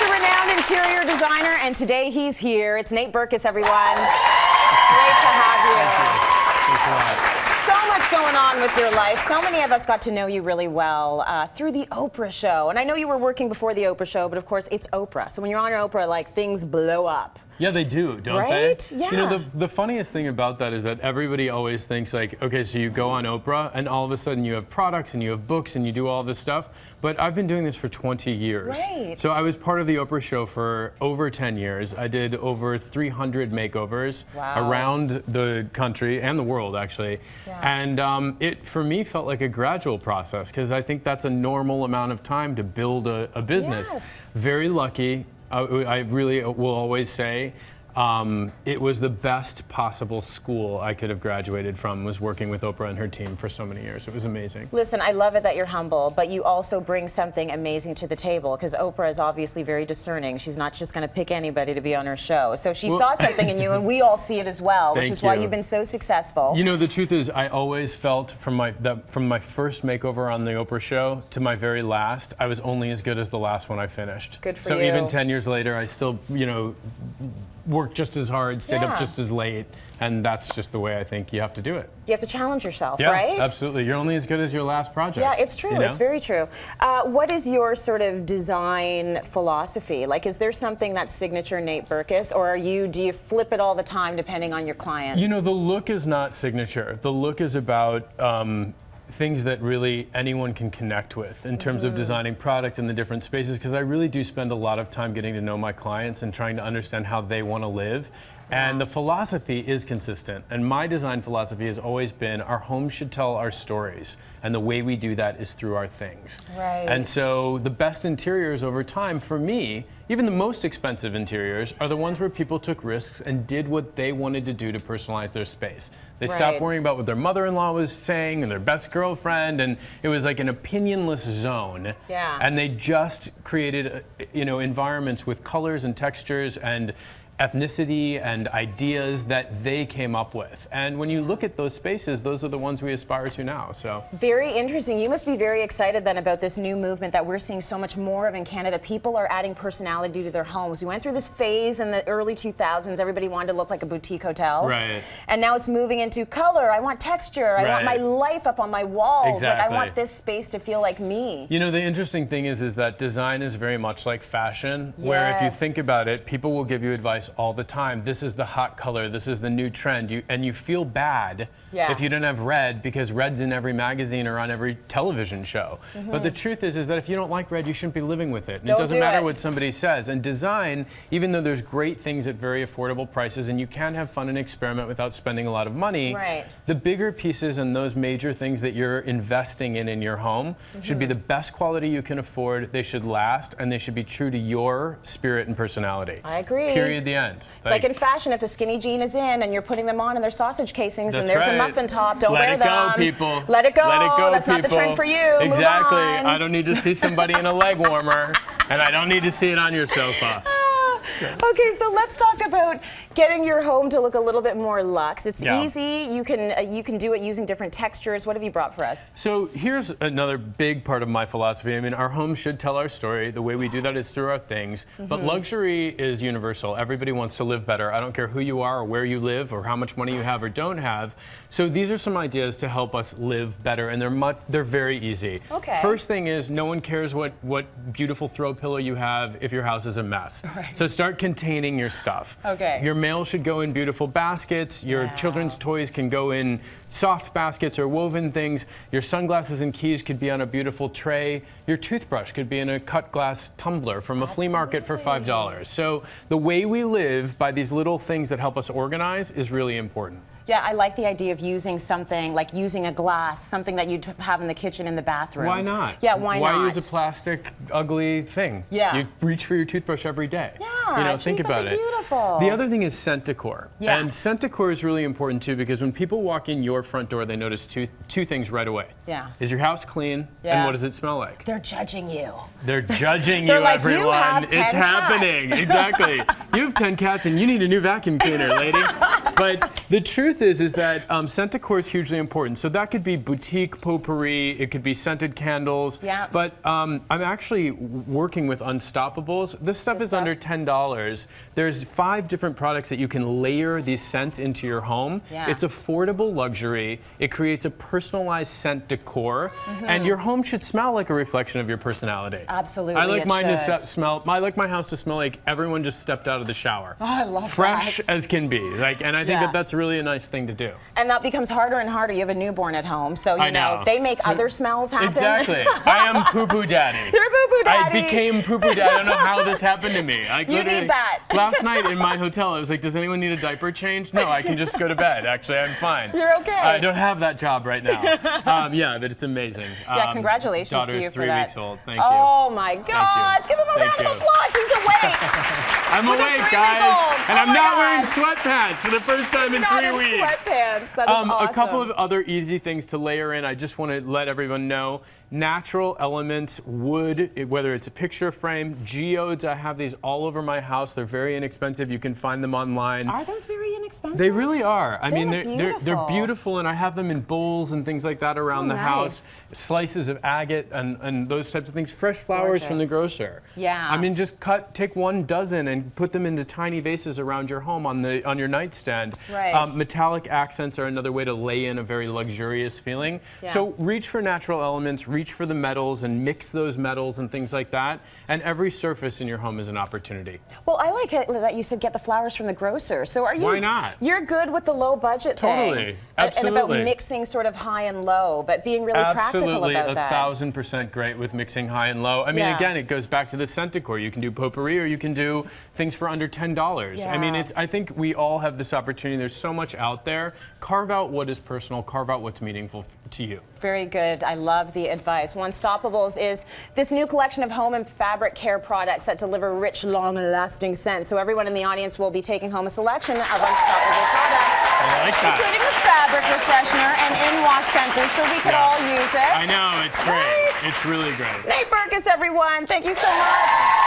He's a renowned interior designer, and today he's here. It's Nate Berkus, everyone. Great to have you. Thanks a lot. So much going on with your life. So many of us got to know you really well through the Oprah show. And I know you were working before the Oprah show, but of course it's Oprah. So when you're on Oprah, like, things blow up. Yeah, they do, don't they? Right? Yeah. You know, the funniest thing about that is that everybody always thinks like, okay, so you go on Oprah and all of a sudden you have products and you have books and you do all this stuff. But I've been doing this for 20 years. Right. So I was part of the Oprah show for over 10 years. I did over 300 makeovers around the country and the world, actually. Yeah. And it, for me, felt like a gradual process because I think that's a normal amount of time to build a business. Yes. Very lucky. I really will always say it was the best possible school I could have graduated from, was working with Oprah and her team for so many years. It was amazing. Listen, I love it that you're humble, but you also bring something amazing to the table, because Oprah is obviously very discerning. She's not just going to pick anybody to be on her show. So she saw something in you, and we all see it as well, which is why you've been so successful. You know, the truth is, I always felt from my first makeover on the Oprah show to my very last, I was only as good as the last one I finished. Good for you. So even 10 years later, I still, you know, worked just as hard, stayed up just as late, and that's just the way I think you have to do it. You have to challenge yourself, right? Yeah, absolutely. You're only as good as your last project. Yeah, it's true. You know? It's very true. What is your sort of design philosophy? Like, is there something that's signature Nate Berkus, or do you flip it all the time depending on your client? You know, the look is not signature. The look is about things that really anyone can connect with in terms of designing product in the different spaces, because I really do spend a lot of time getting to know my clients and trying to understand how they want to live. And the philosophy is consistent. And my design philosophy has always been our homes should tell our stories. And the way we do that is through our things. Right. And so the best interiors over time, for me, even the most expensive interiors, are the ones where people took risks and did what they wanted to do to personalize their space. They stopped worrying about what their mother-in-law was saying and their best girlfriend, and it was like an opinionless zone. Yeah. And they just created, you know, environments with colors and textures and ethnicity and ideas that they came up with. And when you look at those spaces, those are the ones we aspire to now. So very interesting. You must be very excited then about this new movement that we're seeing so much more of in Canada. People are adding personality to their homes. We went through this phase in the early 2000s. Everybody wanted to look like a boutique hotel. Right. And now it's moving into color. I want texture. I want my life up on my walls. Exactly. Like, I want this space to feel like me. You know, the interesting thing is that design is very much like fashion, where if you think about it, people will give you advice all the time. This is the hot color, this is the new trend, and you feel bad if you don't have red, because red's in every magazine or on every television show. But the truth is that if you don't like red, you shouldn't be living with it. And it doesn't matter what somebody says. And design, even though there's great things at very affordable prices and you can have fun and experiment without spending a lot of money, the bigger pieces and those major things that you're investing in your home should be the best quality you can afford, they should last, and they should be true to your spirit and personality. I agree. Period, the end. It's like in fashion, if a skinny jean is in and you're putting them on and they're sausage casings and there's a muffin top, don't wear them. Let it go, people. Let it go. Let it go, That's people. not the trend for you. Exactly. Move on. I don't need to see somebody in a leg warmer, and I don't need to see it on your sofa. Okay, so let's talk about getting your home to look a little bit more luxe. It's easy. You can do it using different textures. What have you brought for us? So here's another big part of my philosophy. I mean, our homes should tell our story. The way we do that is through our things. But luxury is universal. Everybody wants to live better. I don't care who you are or where you live or how much money you have or don't have. So these are some ideas to help us live better, and they're very easy. Okay. First thing is, no one cares what beautiful throw pillow you have if your house is a mess. So start containing your stuff. Okay. Your mail should go in beautiful baskets. Your children's toys can go in soft baskets or woven things. Your sunglasses and keys could be on a beautiful tray. Your toothbrush could be in a cut glass tumbler from a flea market for $5. So the way we live by these little things that help us organize is really important. Yeah, I like the idea of using something, like using a glass, something that you'd have in the kitchen, in the bathroom. Why not? Yeah, why not? Why use a plastic, ugly thing? Yeah. You reach for your toothbrush every day. Yeah, you know, think about it. Beautiful. The other thing is scent decor. Yeah. And scent decor is really important too, because when people walk in your front door, they notice two things right away. Yeah. Is your house clean? Yeah. And what does it smell like? They're judging you. They're judging They're you, like, everyone. you have 10 it's happening. cats. Exactly. You have 10 cats and you need a new vacuum cleaner, lady. But the truth is that scent decor is hugely important. So that could be boutique potpourri, it could be scented candles. Yeah. But I'm actually working with Unstoppables. This stuff is under $10. There's 5 different products that you can layer these scents into your home. Yeah. It's affordable luxury. It creates a personalized scent decor, and your home should smell like a reflection of your personality. Absolutely, I like it mine to should. smell. I like my house to smell like everyone just stepped out of the shower. Oh, I love Fresh that. as can be. Like, and I think that that's really a nice thing to do. And that becomes harder and harder. You have a newborn at home, so you know they make other smells happen. Exactly. I am poo-poo daddy. You're poo-poo daddy. I became poo-poo daddy. I don't know how this happened to me. Like, you need that. Last night in my hotel, I was like, does anyone need a diaper change? No, I can just go to bed. Actually, I'm fine. You're okay. I don't have that job right now. Yeah, but it's amazing. Yeah, congratulations to you for that. Daughter's 3 weeks old. Thank you. Oh my gosh. Give him a round of applause. He's awake. I'm awake, guys. And I'm not wearing sweatpants for the first time in 3 weeks. Sweatpants. That is awesome. A couple of other easy things to layer in. I just want to let everyone know. Natural elements, wood, whether it's a picture frame, geodes. I have these all over my house. They're very inexpensive. You can find them online. Are those very inexpensive? They really are. I mean, beautiful. they're beautiful, and I have them in bowls and things like that around the house. Slices of agate and those types of things. Fresh flowers from the grocer. Yeah. I mean, just take 1 dozen and put them into tiny vases around your home on your nightstand. Right. Metallic accents are another way to lay in a very luxurious feeling. Yeah. So reach for natural elements, reach for the metals, and mix those metals and things like that. And every surface in your home is an opportunity. Well, I like it that you said get the flowers from the grocer. So are you? Why not? You're good with the low budget Totally. thing. Absolutely. And about mixing sort of high and low, but being really practical about that. Absolutely, 1,000% great with mixing high and low. I mean, again, it goes back to the scent decor. You can do potpourri, or you can do things for under $10. Yeah. I mean, I think we all have this opportunity. There's so much out there. Carve out what is personal. Carve out what's meaningful to you. Very good. I love the advice. Unstoppables is this new collection of home and fabric care products that deliver rich, long-lasting scents. So everyone in the audience will be taking home a selection of Unstoppable products. I like that. Including the fabric refreshener and in-wash scent booster. We could all use it. I know, it's great. Right? It's really great. Berkus, everyone. Thank you so much.